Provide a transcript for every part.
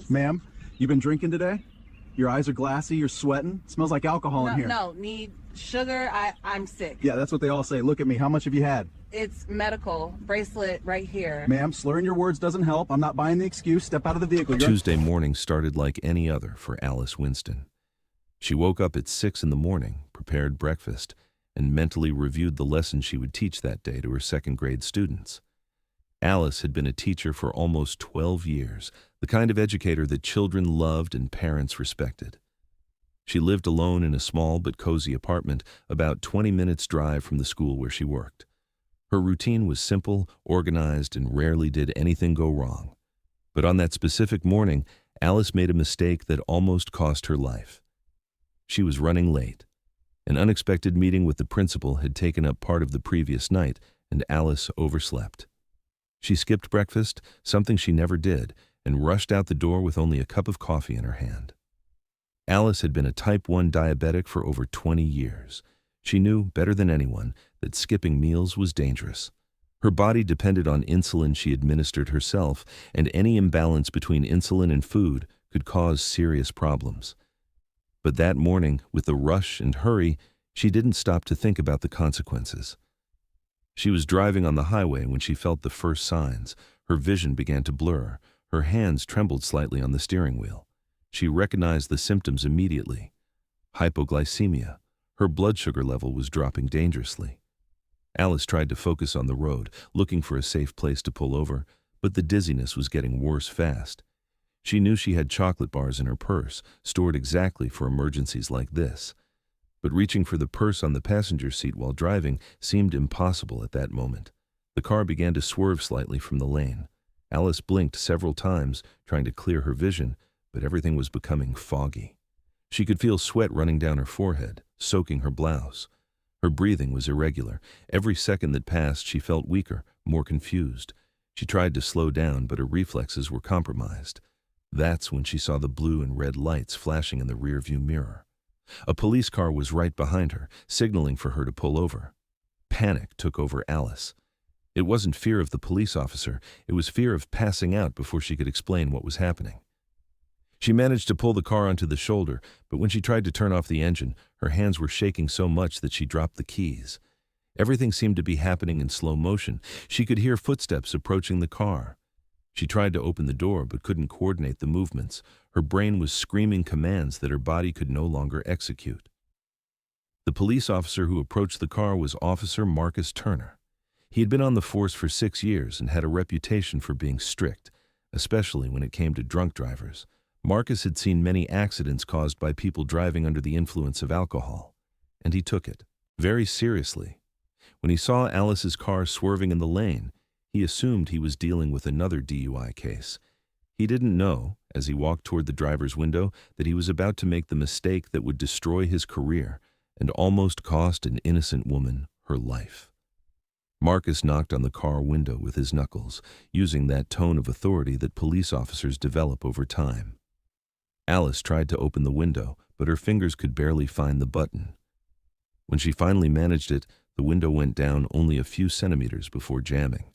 Ma'am, you been drinking today? Your eyes are glassy, you're sweating. Smells like alcohol in here. No, need sugar. I'm sick. Yeah, that's what they all say. Look at me. How much have you had? It's medical. Bracelet right here. Ma'am, slurring your words doesn't help. I'm not buying the excuse. Step out of the vehicle. Tuesday morning started like any other for Alice Winston. She woke up at 6 in the morning, prepared breakfast, and mentally reviewed the lesson she would teach that day to her second-grade students. Alice had been a teacher for almost 12 years, the kind of educator that children loved and parents respected. She lived alone in a small but cozy apartment about 20 minutes' drive from the school where she worked. Her routine was simple, organized, and rarely did anything go wrong. But on that specific morning, Alice made a mistake that almost cost her life. She was running late. An unexpected meeting with the principal had taken up part of the previous night, and Alice overslept. She skipped breakfast, something she never did, and rushed out the door with only a cup of coffee in her hand. Alice had been a type 1 diabetic for over 20 years. She knew, better than anyone, that skipping meals was dangerous. Her body depended on insulin she administered herself, and any imbalance between insulin and food could cause serious problems. But that morning, with the rush and hurry, she didn't stop to think about the consequences. She was driving on the highway when she felt the first signs. Her vision began to blur. Her hands trembled slightly on the steering wheel. She recognized the symptoms immediately. Hypoglycemia. Her blood sugar level was dropping dangerously. Alice tried to focus on the road, looking for a safe place to pull over, but the dizziness was getting worse fast. She knew she had chocolate bars in her purse, stored exactly for emergencies like this. But reaching for the purse on the passenger seat while driving seemed impossible at that moment. The car began to swerve slightly from the lane. Alice blinked several times, trying to clear her vision, but everything was becoming foggy. She could feel sweat running down her forehead, soaking her blouse. Her breathing was irregular. Every second that passed, she felt weaker, more confused. She tried to slow down, but her reflexes were compromised. That's when she saw the blue and red lights flashing in the rearview mirror. A police car was right behind her, signaling for her to pull over. Panic took over Alice. It wasn't fear of the police officer, it was fear of passing out before she could explain what was happening. She managed to pull the car onto the shoulder, but when she tried to turn off the engine, her hands were shaking so much that she dropped the keys. Everything seemed to be happening in slow motion. She could hear footsteps approaching the car. She tried to open the door but couldn't coordinate the movements. Her brain was screaming commands that her body could no longer execute. The police officer who approached the car was Officer Marcus Turner. He had been on the force for 6 years and had a reputation for being strict, especially when it came to drunk drivers. Marcus had seen many accidents caused by people driving under the influence of alcohol, and he took it very seriously. When he saw Alice's car swerving in the lane, he assumed he was dealing with another DUI case. He didn't know, as he walked toward the driver's window, that he was about to make the mistake that would destroy his career and almost cost an innocent woman her life. Marcus knocked on the car window with his knuckles, using that tone of authority that police officers develop over time. Alice tried to open the window, but her fingers could barely find the button. When she finally managed it, the window went down only a few centimeters before jamming.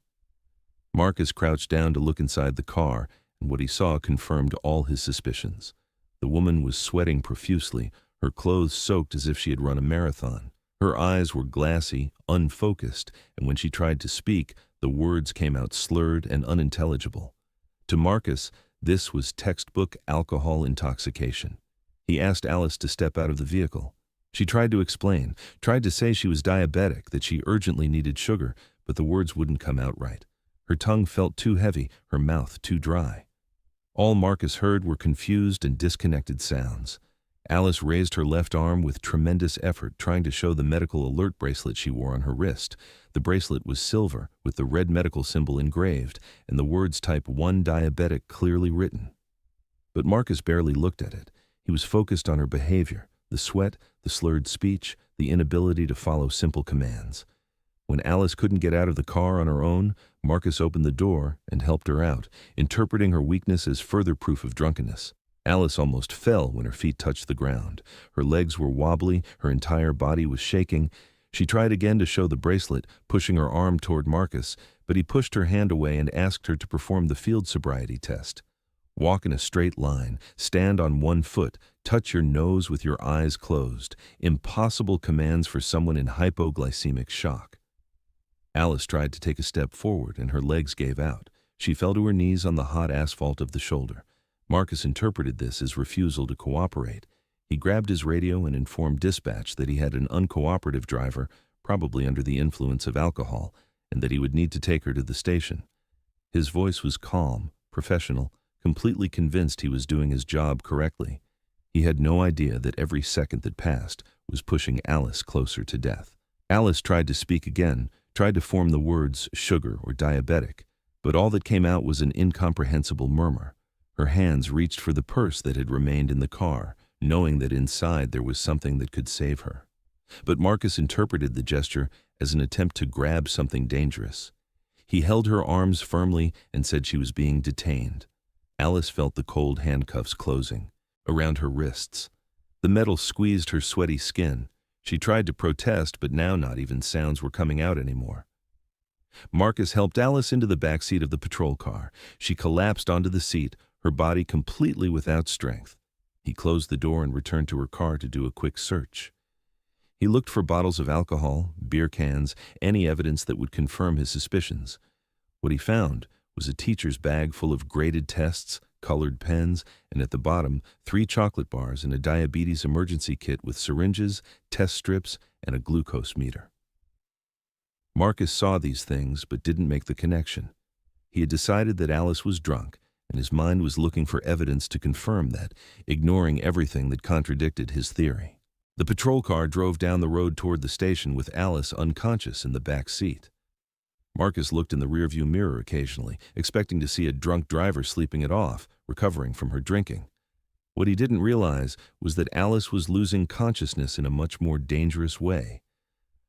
Marcus crouched down to look inside the car, and what he saw confirmed all his suspicions. The woman was sweating profusely, her clothes soaked as if she had run a marathon. Her eyes were glassy, unfocused, and when she tried to speak, the words came out slurred and unintelligible. To Marcus, this was textbook alcohol intoxication. He asked Alice to step out of the vehicle. She tried to explain, tried to say she was diabetic, that she urgently needed sugar, but the words wouldn't come out right. Her tongue felt too heavy, her mouth too dry. All Marcus heard were confused and disconnected sounds. Alice raised her left arm with tremendous effort, trying to show the medical alert bracelet she wore on her wrist. The bracelet was silver, with the red medical symbol engraved, and the words type 1 diabetic clearly written. But Marcus barely looked at it. He was focused on her behavior, the sweat, the slurred speech, the inability to follow simple commands. When Alice couldn't get out of the car on her own, Marcus opened the door and helped her out, interpreting her weakness as further proof of drunkenness. Alice almost fell when her feet touched the ground. Her legs were wobbly, her entire body was shaking. She tried again to show the bracelet, pushing her arm toward Marcus, but he pushed her hand away and asked her to perform the field sobriety test. Walk in a straight line, stand on one foot, touch your nose with your eyes closed. Impossible commands for someone in hypoglycemic shock. Alice tried to take a step forward and her legs gave out. She fell to her knees on the hot asphalt of the shoulder. Marcus interpreted this as refusal to cooperate. He grabbed his radio and informed dispatch that he had an uncooperative driver, probably under the influence of alcohol, and that he would need to take her to the station. His voice was calm, professional, completely convinced he was doing his job correctly. He had no idea that every second that passed was pushing Alice closer to death. Alice tried to speak again, tried to form the words sugar or diabetic, but all that came out was an incomprehensible murmur. Her hands reached for the purse that had remained in the car, knowing that inside there was something that could save her. But Marcus interpreted the gesture as an attempt to grab something dangerous. He held her arms firmly and said she was being detained. Alice felt the cold handcuffs closing around her wrists. The metal squeezed her sweaty skin. She tried to protest, but now not even sounds were coming out anymore. Marcus helped Alice into the back seat of the patrol car. She collapsed onto the seat, her body completely without strength. He closed the door and returned to her car to do a quick search. He looked for bottles of alcohol, beer cans, any evidence that would confirm his suspicions. What he found was a teacher's bag full of graded tests, colored pens, and at the bottom, 3 chocolate bars and a diabetes emergency kit with syringes, test strips, and a glucose meter. Marcus saw these things but didn't make the connection. He had decided that Alice was drunk, and his mind was looking for evidence to confirm that, ignoring everything that contradicted his theory. The patrol car drove down the road toward the station with Alice unconscious in the back seat. Marcus looked in the rearview mirror occasionally, expecting to see a drunk driver sleeping it off, recovering from her drinking. What he didn't realize was that Alice was losing consciousness in a much more dangerous way.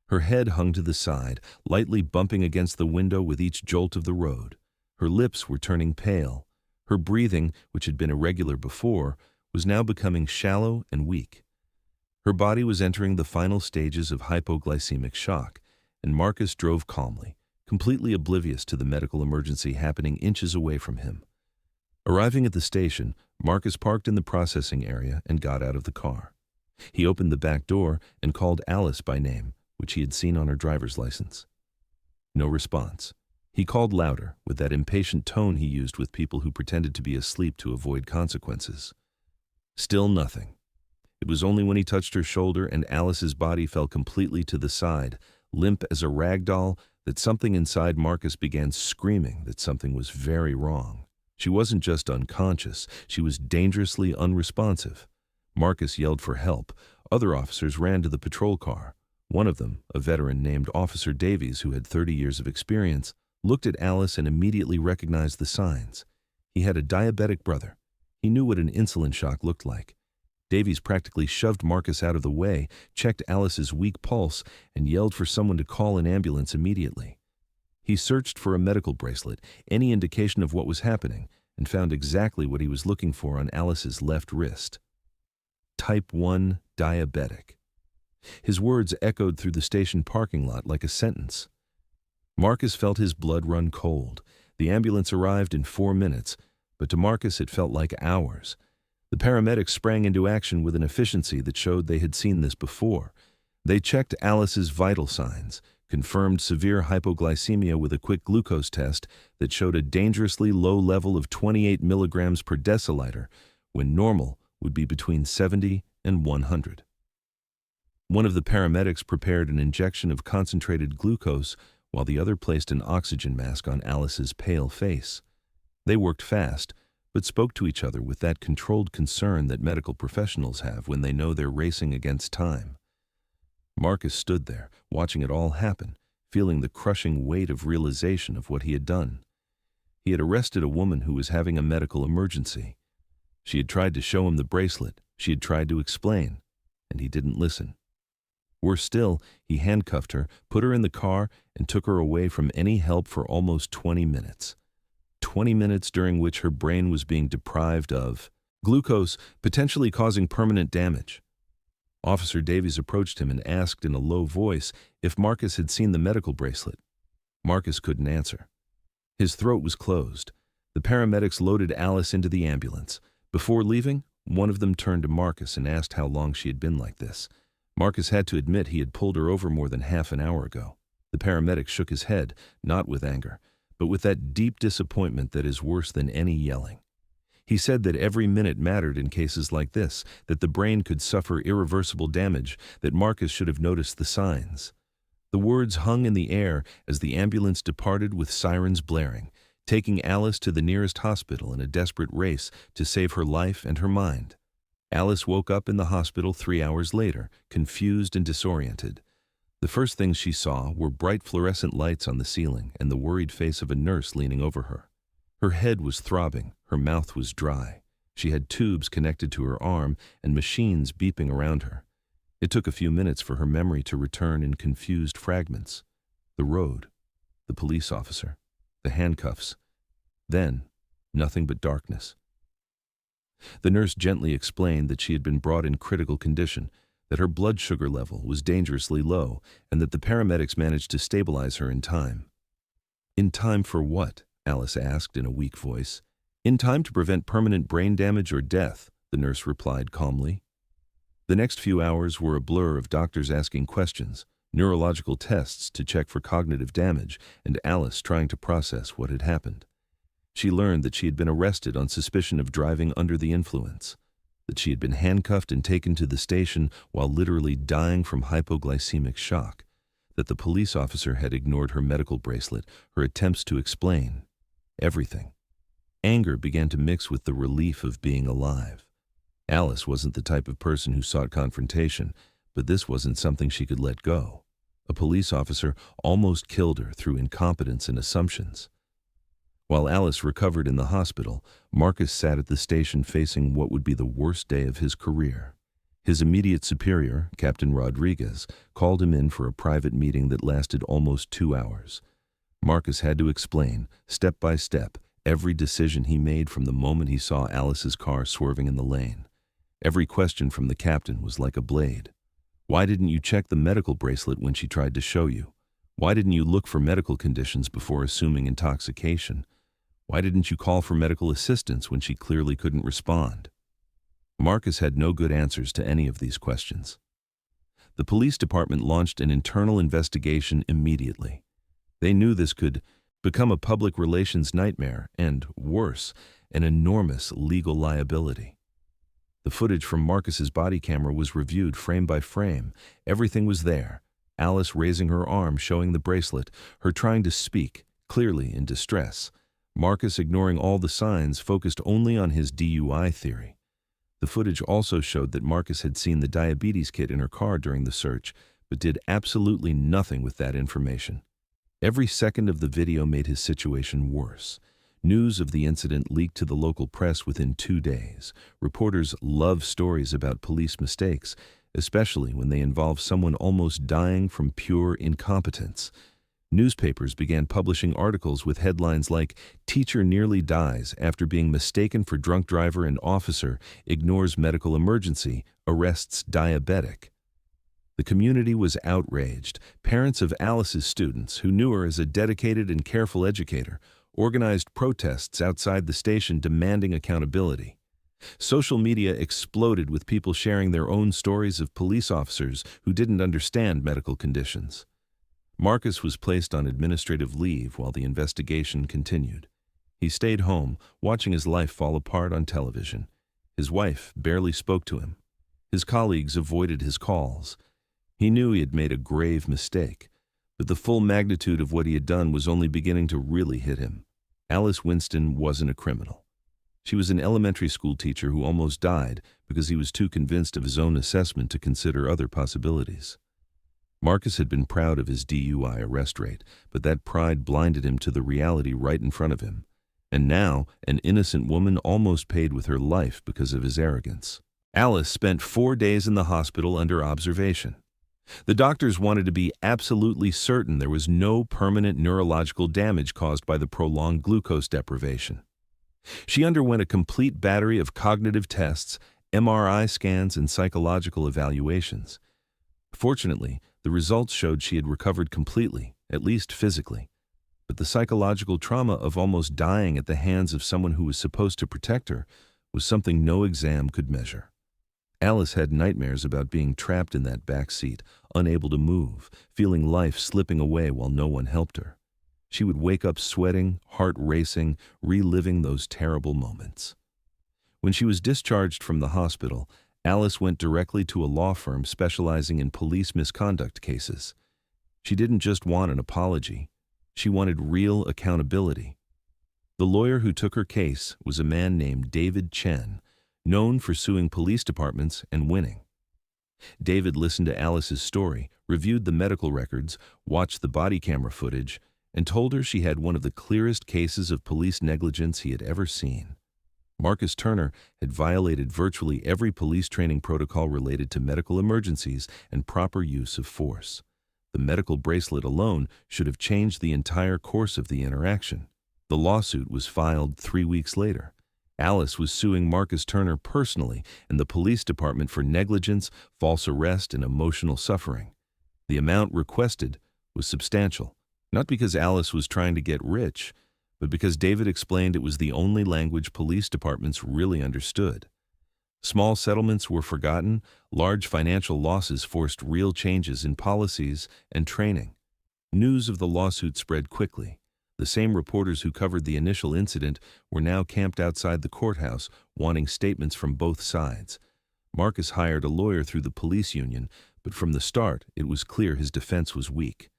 Her head hung to the side, lightly bumping against the window with each jolt of the road. Her lips were turning pale. Her breathing, which had been irregular before, was now becoming shallow and weak. Her body was entering the final stages of hypoglycemic shock, and Marcus drove calmly, completely oblivious to the medical emergency happening inches away from him. Arriving at the station, Marcus parked in the processing area and got out of the car. He opened the back door and called Alice by name, which he had seen on her driver's license. No response. He called louder, with that impatient tone he used with people who pretended to be asleep to avoid consequences. Still nothing. It was only when he touched her shoulder and Alice's body fell completely to the side, limp as a rag doll, that something inside Marcus began screaming that something was very wrong. She wasn't just unconscious, she was dangerously unresponsive. Marcus yelled for help. Other officers ran to the patrol car. One of them, a veteran named Officer Davies who had 30 years of experience, looked at Alice and immediately recognized the signs. He had a diabetic brother. He knew what an insulin shock looked like. Davies practically shoved Marcus out of the way, checked Alice's weak pulse, and yelled for someone to call an ambulance immediately. He searched for a medical bracelet, any indication of what was happening, and found exactly what he was looking for on Alice's left wrist. Type 1 diabetic. His words echoed through the station parking lot like a sentence. Marcus felt his blood run cold. The ambulance arrived in 4 minutes, but to Marcus it felt like hours. The paramedics sprang into action with an efficiency that showed they had seen this before. They checked Alice's vital signs, confirmed severe hypoglycemia with a quick glucose test that showed a dangerously low level of 28 milligrams per deciliter, when normal would be between 70 and 100. One of the paramedics prepared an injection of concentrated glucose while the other placed an oxygen mask on Alice's pale face. They worked fast, but spoke to each other with that controlled concern that medical professionals have when they know they're racing against time. Marcus stood there, watching it all happen, feeling the crushing weight of realization of what he had done. He had arrested a woman who was having a medical emergency. She had tried to show him the bracelet, she had tried to explain, and he didn't listen. Worse still, he handcuffed her, put her in the car, and took her away from any help for almost 20 minutes. 20 minutes during which her brain was being deprived of glucose, potentially causing permanent damage. Officer Davies approached him and asked in a low voice if Marcus had seen the medical bracelet. Marcus couldn't answer. His throat was closed. The paramedics loaded Alice into the ambulance. Before leaving, one of them turned to Marcus and asked how long she had been like this. Marcus had to admit he had pulled her over more than half an hour ago. The paramedic shook his head, not with anger, but with that deep disappointment that is worse than any yelling. He said that every minute mattered in cases like this, that the brain could suffer irreversible damage, that Marcus should have noticed the signs. The words hung in the air as the ambulance departed with sirens blaring, taking Alice to the nearest hospital in a desperate race to save her life and her mind. Alice woke up in the hospital 3 hours later, confused and disoriented. The first things she saw were bright fluorescent lights on the ceiling and the worried face of a nurse leaning over her. Her head was throbbing, her mouth was dry. She had tubes connected to her arm and machines beeping around her. It took a few minutes for her memory to return in confused fragments. The road, the police officer, the handcuffs. Then, nothing but darkness. The nurse gently explained that she had been brought in critical condition, that her blood sugar level was dangerously low, and that the paramedics managed to stabilize her in time. In time for what? Alice asked in a weak voice. In time to prevent permanent brain damage or death, the nurse replied calmly. The next few hours were a blur of doctors asking questions, neurological tests to check for cognitive damage, and Alice trying to process what had happened. She learned that she had been arrested on suspicion of driving under the influence, that she had been handcuffed and taken to the station while literally dying from hypoglycemic shock, that the police officer had ignored her medical bracelet, her attempts to explain. Everything. Anger began to mix with the relief of being alive. Alice wasn't the type of person who sought confrontation, but this wasn't something she could let go. A police officer almost killed her through incompetence and assumptions. While Alice recovered in the hospital, Marcus sat at the station facing what would be the worst day of his career. His immediate superior, Captain Rodriguez, called him in for a private meeting that lasted almost 2 hours. Marcus had to explain, step by step, every decision he made from the moment he saw Alice's car swerving in the lane. Every question from the captain was like a blade. Why didn't you check the medical bracelet when she tried to show you? Why didn't you look for medical conditions before assuming intoxication? Why didn't you call for medical assistance when she clearly couldn't respond? Marcus had no good answers to any of these questions. The police department launched an internal investigation immediately. They knew this could become a public relations nightmare and, worse, an enormous legal liability. The footage from Marcus's body camera was reviewed frame by frame. Everything was there. Alice raising her arm, showing the bracelet, her trying to speak, clearly in distress. Marcus ignoring all the signs, focused only on his DUI theory. The footage also showed that Marcus had seen the diabetes kit in her car during the search, but did absolutely nothing with that information. Every second of the video made his situation worse. News of the incident leaked to the local press within 2 days. Reporters love stories about police mistakes, especially when they involve someone almost dying from pure incompetence. Newspapers began publishing articles with headlines like, "Teacher nearly dies after being mistaken for drunk driver and officer, ignores medical emergency, arrests diabetic." The community was outraged. Parents of Alice's students, who knew her as a dedicated and careful educator, organized protests outside the station demanding accountability. Social media exploded with people sharing their own stories of police officers who didn't understand medical conditions. Marcus was placed on administrative leave while the investigation continued. He stayed home, watching his life fall apart on television. His wife barely spoke to him. His colleagues avoided his calls. He knew he had made a grave mistake, but the full magnitude of what he had done was only beginning to really hit him. Alice Winston wasn't a criminal. She was an elementary school teacher who almost died because he was too convinced of his own assessment to consider other possibilities. Marcus had been proud of his DUI arrest rate, but that pride blinded him to the reality right in front of him. And now, an innocent woman almost paid with her life because of his arrogance. Alice spent 4 days in the hospital under observation. The doctors wanted to be absolutely certain there was no permanent neurological damage caused by the prolonged glucose deprivation. She underwent a complete battery of cognitive tests, MRI scans, and psychological evaluations. Fortunately, the results showed she had recovered completely, at least physically. But the psychological trauma of almost dying at the hands of someone who was supposed to protect her was something no exam could measure. Alice had nightmares about being trapped in that back seat, unable to move, feeling life slipping away while no one helped her. She would wake up sweating, heart racing, reliving those terrible moments. When she was discharged from the hospital, Alice went directly to a law firm specializing in police misconduct cases. She didn't just want an apology. She wanted real accountability. The lawyer who took her case was a man named David Chen, known for suing police departments and winning. David listened to Alice's story, reviewed the medical records, watched the body camera footage, and told her she had one of the clearest cases of police negligence he had ever seen. Marcus Turner had violated virtually every police training protocol related to medical emergencies and proper use of force. The medical bracelet alone should have changed the entire course of the interaction. The lawsuit was filed 3 weeks later. Alice was suing Marcus Turner personally and the police department for negligence, false arrest, and emotional suffering. The amount requested was substantial, not because Alice was trying to get rich, but because David explained it was the only language police departments really understood. Small settlements were forgotten, large financial losses forced real changes in policies and training. News of the lawsuit spread quickly. The same reporters who covered the initial incident were now camped outside the courthouse, wanting statements from both sides. Marcus hired a lawyer through the police union, but from the start it was clear his defense was weak.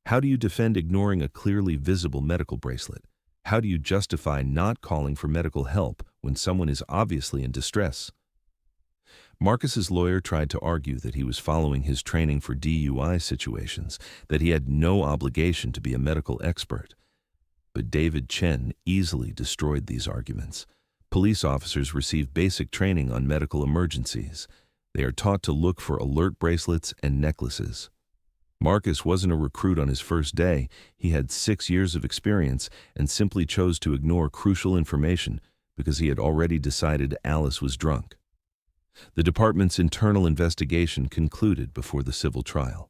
How do you defend ignoring a clearly visible medical bracelet? How do you justify not calling for medical help when someone is obviously in distress? Marcus's lawyer tried to argue that he was following his training for DUI situations, that he had no obligation to be a medical expert. But David Chen easily destroyed these arguments. Police officers receive basic training on medical emergencies. They are taught to look for alert bracelets and necklaces. Marcus wasn't a recruit on his first day. He had 6 years of experience and simply chose to ignore crucial information because he had already decided Alice was drunk. The department's internal investigation concluded before the civil trial.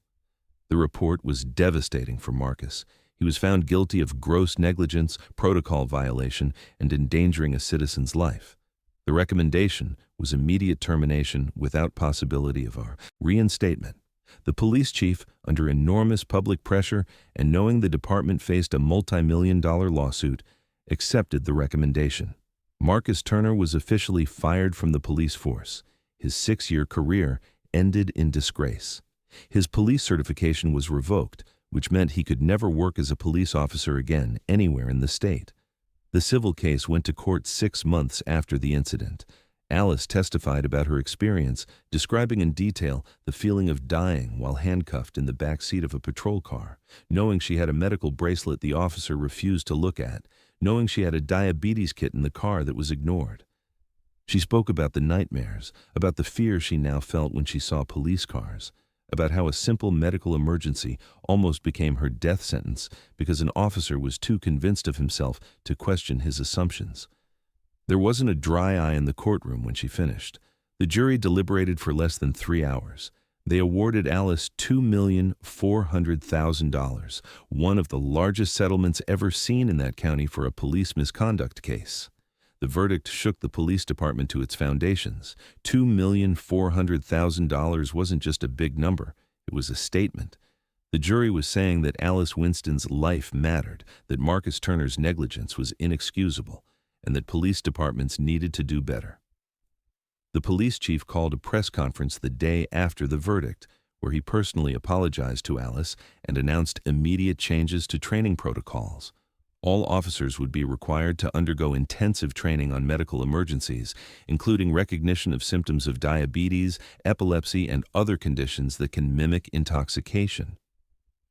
The report was devastating for Marcus. He was found guilty of gross negligence, protocol violation, and endangering a citizen's life. The recommendation was immediate termination without possibility of a reinstatement. The police chief, under enormous public pressure and knowing the department faced a multi-million-dollar lawsuit, accepted the recommendation. Marcus Turner was officially fired from the police force. His 6-year career ended in disgrace. His police certification was revoked, which meant he could never work as a police officer again anywhere in the state. The civil case went to court 6 months after the incident. Alice testified about her experience, describing in detail the feeling of dying while handcuffed in the back seat of a patrol car, knowing she had a medical bracelet the officer refused to look at, knowing she had a diabetes kit in the car that was ignored. She spoke about the nightmares, about the fear she now felt when she saw police cars, about how a simple medical emergency almost became her death sentence because an officer was too convinced of himself to question his assumptions. There wasn't a dry eye in the courtroom when she finished. The jury deliberated for less than 3 hours. They awarded Alice $2,400,000, one of the largest settlements ever seen in that county for a police misconduct case. The verdict shook the police department to its foundations. $2,400,000 wasn't just a big number, it was a statement. The jury was saying that Alice Winston's life mattered, that Marcus Turner's negligence was inexcusable, and that police departments needed to do better. The police chief called a press conference the day after the verdict, where he personally apologized to Alice and announced immediate changes to training protocols. All officers would be required to undergo intensive training on medical emergencies, including recognition of symptoms of diabetes, epilepsy, and other conditions that can mimic intoxication.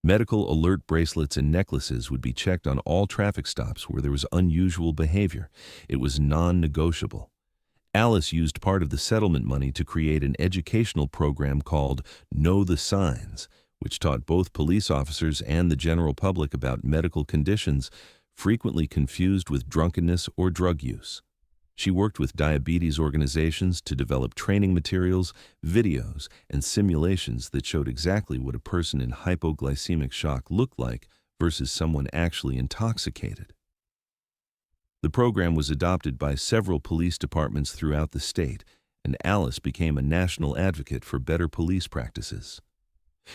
Medical alert bracelets and necklaces would be checked on all traffic stops where there was unusual behavior. It was non-negotiable. Alice used part of the settlement money to create an educational program called Know the Signs, which taught both police officers and the general public about medical conditions frequently confused with drunkenness or drug use. She worked with diabetes organizations to develop training materials, videos, and simulations that showed exactly what a person in hypoglycemic shock looked like versus someone actually intoxicated. The program was adopted by several police departments throughout the state, and Alice became a national advocate for better police practices.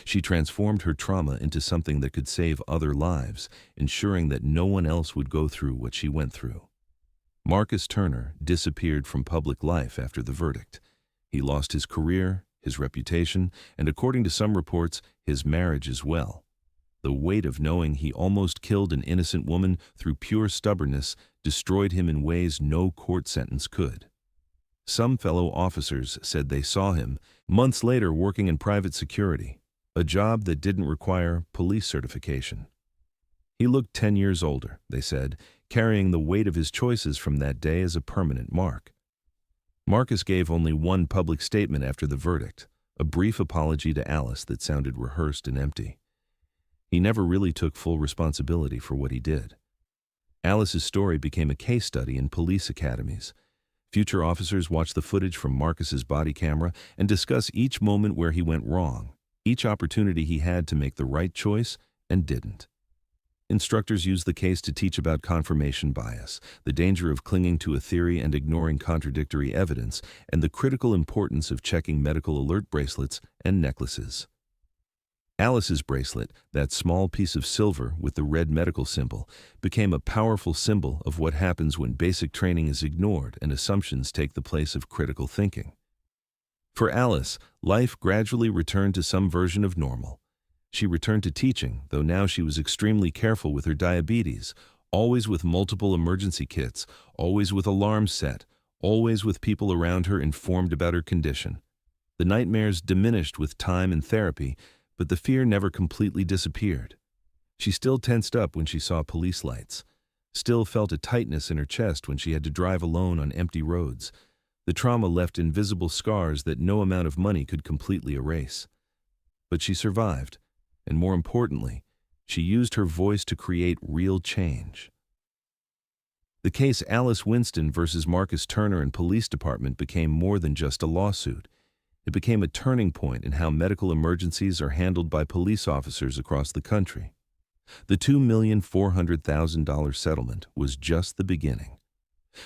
She transformed her trauma into something that could save other lives, ensuring that no one else would go through what she went through. Marcus Turner disappeared from public life after the verdict. He lost his career, his reputation, and according to some reports, his marriage as well. The weight of knowing he almost killed an innocent woman through pure stubbornness destroyed him in ways no court sentence could. Some fellow officers said they saw him months later working in private security, a job that didn't require police certification. He looked 10 years older, they said, carrying the weight of his choices from that day as a permanent mark. Marcus gave only one public statement after the verdict, a brief apology to Alice that sounded rehearsed and empty. He never really took full responsibility for what he did. Alice's story became a case study in police academies. Future officers watch the footage from Marcus's body camera and discuss each moment where he went wrong, each opportunity he had to make the right choice and didn't. Instructors use the case to teach about confirmation bias, the danger of clinging to a theory and ignoring contradictory evidence, and the critical importance of checking medical alert bracelets and necklaces. Alice's bracelet, that small piece of silver with the red medical symbol, became a powerful symbol of what happens when basic training is ignored and assumptions take the place of critical thinking. For Alice, life gradually returned to some version of normal. She returned to teaching, though now she was extremely careful with her diabetes, always with multiple emergency kits, always with alarms set, always with people around her informed about her condition. The nightmares diminished with time and therapy, but the fear never completely disappeared. She still tensed up when she saw police lights, still felt a tightness in her chest when she had to drive alone on empty roads. The trauma left invisible scars that no amount of money could completely erase. But she survived, and more importantly, she used her voice to create real change. The case Alice Winston versus Marcus Turner and Police Department became more than just a lawsuit. It became a turning point in how medical emergencies are handled by police officers across the country. The $2,400,000 settlement was just the beginning.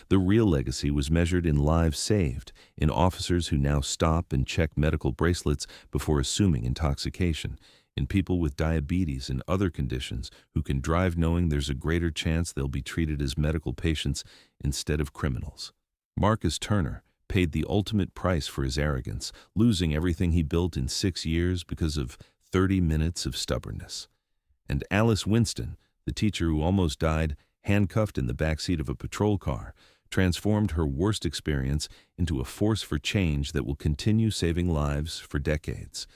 The real legacy was measured in lives saved, in officers who now stop and check medical bracelets before assuming intoxication, in people with diabetes and other conditions who can drive knowing there's a greater chance they'll be treated as medical patients instead of criminals. Marcus Turner paid the ultimate price for his arrogance, losing everything he built in 6 years because of 30 minutes of stubbornness. And Alice Winston, the teacher who almost died, handcuffed in the backseat of a patrol car, transformed her worst experience into a force for change that will continue saving lives for decades.